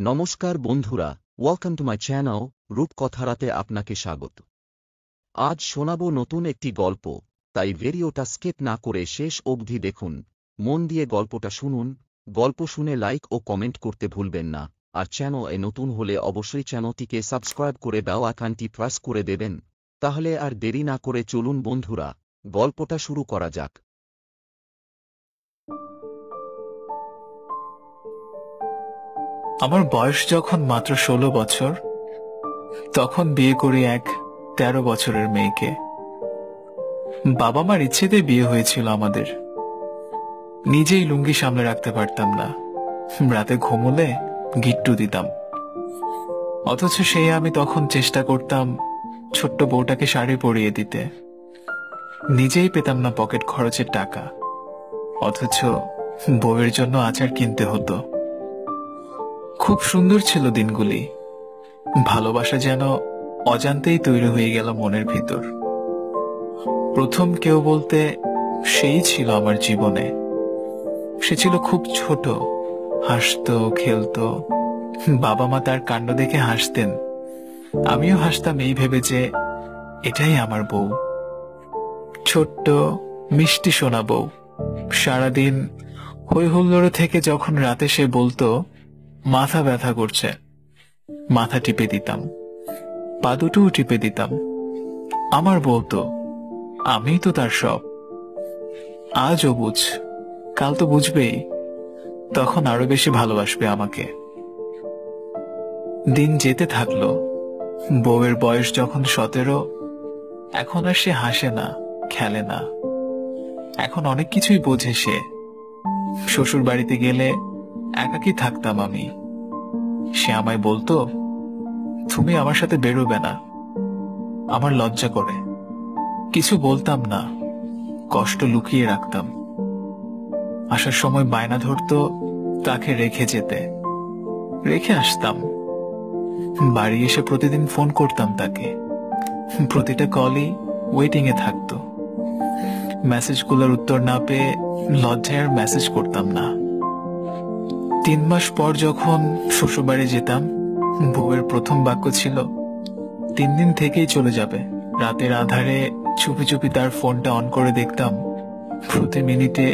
নমস্কার বন্ধুরা, welcome to my channel রূপকথারাতে আপনাকে স্বাগত। আজ শোনাবো নতুন একটি গল্প, তাই ভিডিওটা স্কিপ না করে শেষ অবধি দেখুন। মন দিয়ে গল্পটা শুনুন। গল্প শুনে লাইক ও কমেন্ট করতে ভুলবেন না। আর চ্যানেলে নতুন হলে অবশ্যই চ্যানেলটিকে সাবস্ক্রাইব করে বেল আইকনটি প্রেস করে দেবেন। তাহলে আর দেরি না করে চলুন বন্ধুরা, গল্পটা শুরু করা যাক। আমার বয়স যখন মাত্র 16 বছর, তখন বিয়ে করি এক 13 বছরের মেয়েকে। বাবা মার ইচ্ছেতে বিয়ে হয়েছিল আমাদের। নিজেই লুঙ্গি সামলে রাখতে পারতাম না, রাতে ঘুমোলে গিট্টু দিতাম। অথচ সেই আমি তখন চেষ্টা করতাম ছোট্ট বউটাকে শাড়ি পরিয়ে দিতে। নিজেই পেতাম না পকেট খরচের টাকা, অথচ বউয়ের জন্য আচার কিনতে হতো। খুব সুন্দর ছিল দিনগুলি। ভালোবাসা যেন অজান্তেই তৈরি হয়ে গেল মনের ভিতর। প্রথম কেউ বলতে সেই ছিল আমার জীবনে। সে ছিল খুব ছোট, হাসতো, খেলতো। বাবা মা তার কাণ্ড দেখে হাসতেন, আমিও হাসতাম এই ভেবে যে এটাই আমার বউ। ছোট্ট মিষ্টি সোনা বউ। সারাদিন হই হুল্লোড় থেকে যখন রাতে সে বলতো মাথা ব্যথা করছে, মাথা টিপে দিতাম, পা দুটোও টিপে দিতাম। আমার বউ তো, আমি তো তার সব। আজও বুঝ, কাল তো বুঝবেই, তখন আরো বেশি ভালোবাসবে আমাকে। দিন যেতে থাকলো। বউয়ের বয়স যখন 17, এখন আর সে হাসে না, খেলে না। এখন অনেক কিছুই বোঝে সে। শ্বশুর বাড়িতে গেলে একাকী থাকতাম আমি। সে আমায় বলতো, তুমি আমার সাথে বেরোবে না। আমার লজ্জা করে, কিছু বলতাম না, কষ্ট লুকিয়ে রাখতাম। আসার সময় বায়না ধরতো তাকে রেখে যেতে, রেখে আসতাম। বাড়ি এসে প্রতিদিন ফোন করতাম তাকে। প্রতিটা কলই ওয়েটিং এ থাকতো। মেসেজগুলোর উত্তর না পেয়ে লজ্জায় আর মেসেজ করতাম না। 3 মাস পর যখন শ্বশুরবাড়ি যেতাম, বউয়ের প্রথম বাক্য ছিল, 3 দিন থেকেই চলে যাবে। রাতের আধারে চুপি চুপি তার ফোনটা অন করে দেখতাম প্রতি মিনিটে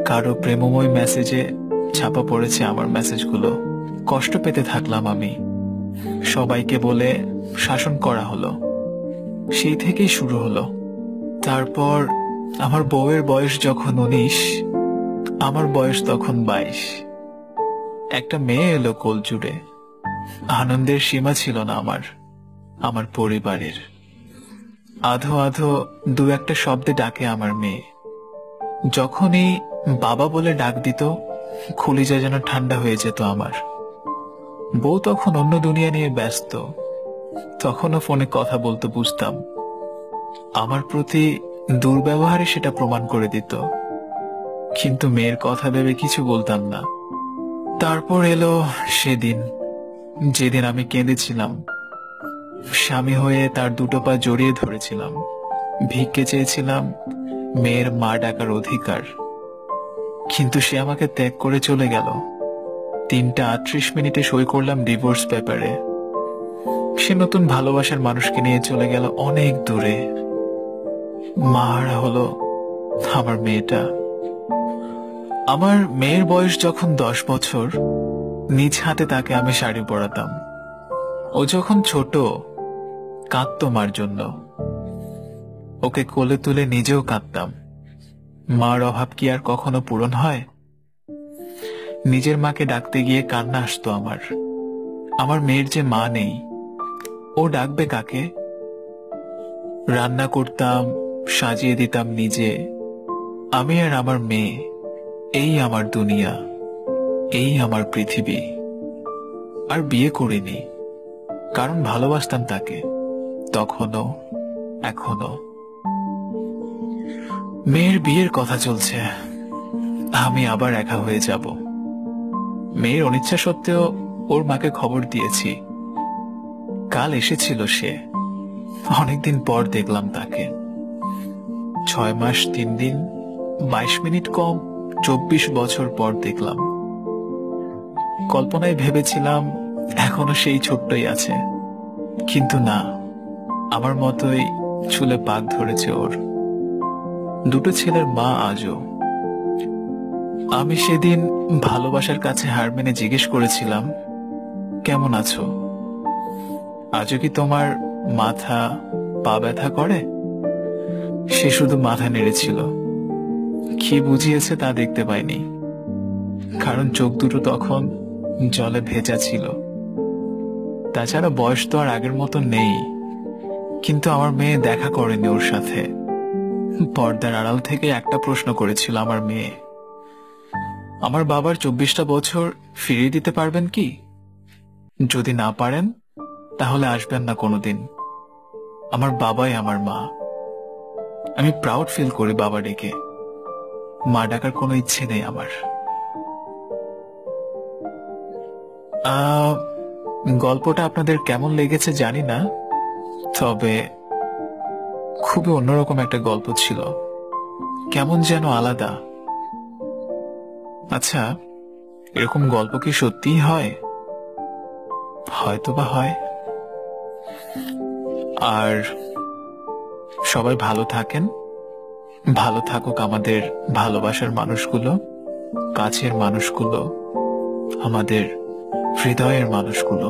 কারো প্রেমময় মেসেজে ছাপা পড়েছে আমার মেসেজগুলো। কষ্ট পেতে থাকলাম আমি। সবাইকে বলে শাসন করা হলো। সেই থেকেই শুরু হলো। তারপর আমার বউয়ের বয়স যখন 19, আমার বয়স তখন 22। একটা মেয়ে এলো কোল জুড়ে। আনন্দের সীমা ছিল না আমার পরিবারের। আধো আধো দু একটা শব্দে ডাকে আমার মেয়ে। যখনই বাবা বলে ডাক দিত, কলিজা যেন ঠান্ডা হয়ে যেত আমার। বউ তখন অন্য দুনিয়া নিয়ে ব্যস্ত। তখনও ফোনে কথা বলতে বুঝতাম। আমার প্রতি দুর্ব্যবহারে সেটা প্রমাণ করে দিত, কিন্তু মেয়ের কথা ভেবে কিছু বলতাম না। তারপর এলো সেদিন, যেদিন আমি কেঁদেছিলাম। স্বামী হয়ে তার দুটো পা জড়িয়ে ধরেছিলাম। ভিক্ষে চেয়েছিলাম মেয়ের মা ডাকার অধিকার। কিন্তু সে আমাকে ত্যাগ করে চলে গেল। 3:38 সই করলাম ডিভোর্স পেপারে। সে নতুন ভালোবাসার মানুষকে নিয়ে চলে গেল অনেক দূরে। মারা হলো আমার মেয়েটা। আমার মেয়ের বয়স যখন 10 বছর, নিজ হাতে তাকে আমি শাড়ি পরাতাম। ও যখন ছোট, কাঁদতো মার জন্য। ওকে কোলে তুলে নিজেও কাঁদতাম। মার অভাব কি আর কখনো পূরণ হয়? নিজের মাকে ডাকতে গিয়ে কান্না আসতো আমার। আমার মেয়ের যে মা নেই, ও ডাকবে কাকে? রান্না করতাম, সাজিয়ে দিতাম নিজে। আমি আর আমার মেয়ে, এই আমার দুনিয়া, এই আমার পৃথিবী। আর বিয়ে করিনি, কারণ ভালোবাসতাম তাকে, তখনও এখনো। মেয়ের বিয়ের কথা চলছে। আমি আবার একা হয়ে যাব। মেয়ের অনিচ্ছা সত্ত্বেও ওর মাকে খবর দিয়েছি। কাল এসেছিল সে। অনেকদিন পর দেখলাম তাকে। 6 মাস 3 দিন 22 মিনিট কম 24 বছর পর দেখলাম। কল্পনায় ভেবেছিলাম এখনো সেই ছোট্টই আছে, কিন্তু না, আমার মতোই চুলে পাক ধরেছে ওর। দুটো ছেলের মা আজও। আমি সেদিন ভালোবাসার কাছে হার মেনে জিজ্ঞেস করেছিলাম, কেমন আছো? আজও কি তোমার মাথা পা ব্যথা করে? সে শুধু মাথা নেড়েছিল। কি বুঝিয়েছে তা দেখতে পাইনি, কারণ চোখ দুটো তখন জলে ভেজা ছিল। তাছাড়া বয়স তো আর আগের মতো নেই, কিন্তু আমার মেয়ে দেখা করেনি ওর সাথে। পর্দার আড়াল থেকে একটা প্রশ্ন করেছিল আমার মেয়ে, আমার বাবার 24টা বছর ফিরিয়ে দিতে পারবেন কি? যদি না পারেন তাহলে আসবেন না কোনোদিন। আমার বাবাই আমার মা। আমি প্রাউড ফিল করি বাবা ডেকে। মা ডাকার কোনো ইচ্ছে নেই আমার। গল্পটা আপনাদের কেমন লেগেছে জানি না, তবে খুবই অন্যরকম একটা গল্প ছিল, কেমন যেন আলাদা। আচ্ছা, এরকম গল্প কি সত্যিই হয়? হয়তো বা হয়। আর সবাই ভালো থাকেন, ভালো থাকুক আমাদের ভালোবাসার মানুষগুলো, কাছের মানুষগুলো, আমাদের হৃদয়ের মানুষগুলো।